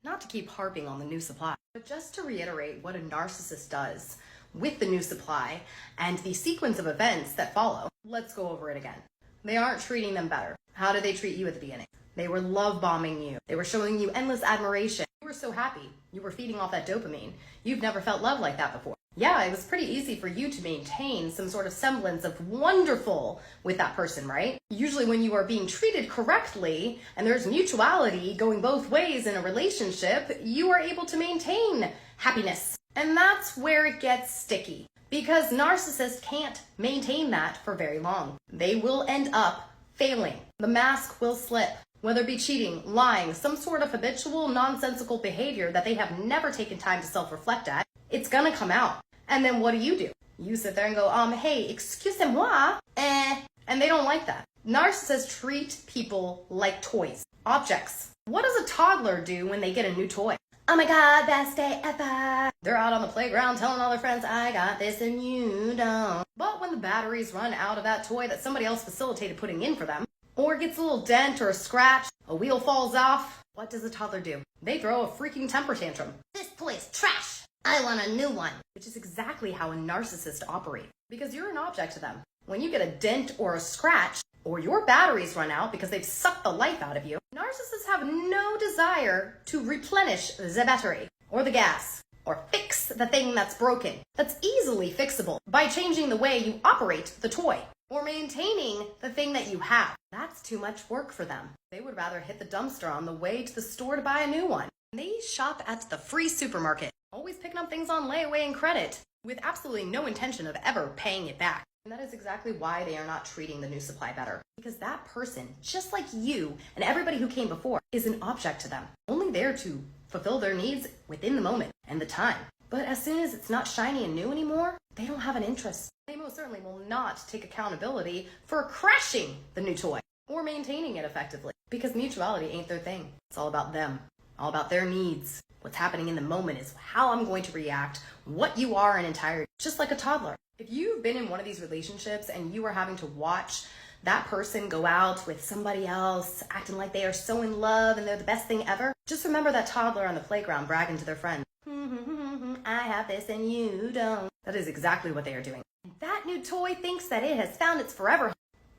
Not to keep harping on the new supply, but just to reiterate what a narcissist does with the new supply and the sequence of events that follow, let's go over it again. They aren't treating them better. How did they treat you at the beginning? They were love bombing you. They were showing you endless admiration. You were so happy. You were feeding off that dopamine. You've never felt love like that before. Yeah, it was pretty easy for you to maintain some sort of semblance of wonderful with that person, right? Usually when you are being treated correctly and there's mutuality going both ways in a relationship, you are able to maintain happiness. And that's where it gets sticky, because narcissists can't maintain that for very long. They will end up failing. The mask will slip. Whether it be cheating, lying, some sort of habitual, nonsensical behavior that they have never taken time to self-reflect at, it's gonna come out. And then what do? You sit there and go, hey, excusez-moi, and they don't like that. Narcissists treat people like toys, objects. What does a toddler do when they get a new toy? Oh my God, best day ever. They're out on the playground telling all their friends, I got this and you don't. But when the batteries run out of that toy that somebody else facilitated putting in for them, or gets a little dent or a scratch, a wheel falls off, what does a toddler do? They throw a freaking temper tantrum. This toy's trash. I want a new one. Which is exactly how a narcissist operates, because you're an object to them. When you get a dent or a scratch, or your batteries run out because they've sucked the life out of you, narcissists have no desire to replenish the battery or the gas or fix the thing that's broken. That's easily fixable by changing the way you operate the toy or maintaining the thing that you have. That's too much work for them. They would rather hit the dumpster on the way to the store to buy a new one. They shop at the free supermarket, always picking up things on layaway and credit, with absolutely no intention of ever paying it back. And that is exactly why they are not treating the new supply better. Because that person, just like you and everybody who came before, is an object to them, only there to fulfill their needs within the moment and the time. But as soon as it's not shiny and new anymore, they don't have an interest. They most certainly will not take accountability for crashing the new toy or maintaining it effectively, because mutuality ain't their thing. It's all about them, all about their needs. What's happening in the moment is how I'm going to react, what you are in entirety, just like a toddler. If you've been in one of these relationships and you are having to watch that person go out with somebody else, acting like they are so in love and they're the best thing ever, just remember that toddler on the playground bragging to their friends. I have this and you don't. That is exactly what they are doing. That new toy thinks that it has found its forever.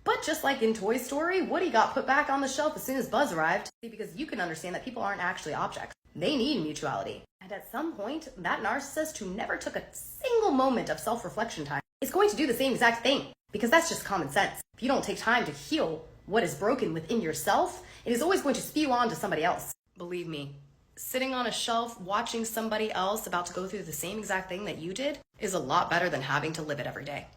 But just like in Toy Story, Woody got put back on the shelf as soon as Buzz arrived. See, because you can understand that people aren't actually objects. They need mutuality. And at some point, that narcissist who never took a single moment of self-reflection time is going to do the same exact thing, because that's just common sense. If you don't take time to heal what is broken within yourself, it is always going to spew on to somebody else. Believe me, sitting on a shelf watching somebody else about to go through the same exact thing that you did is a lot better than having to live it every day.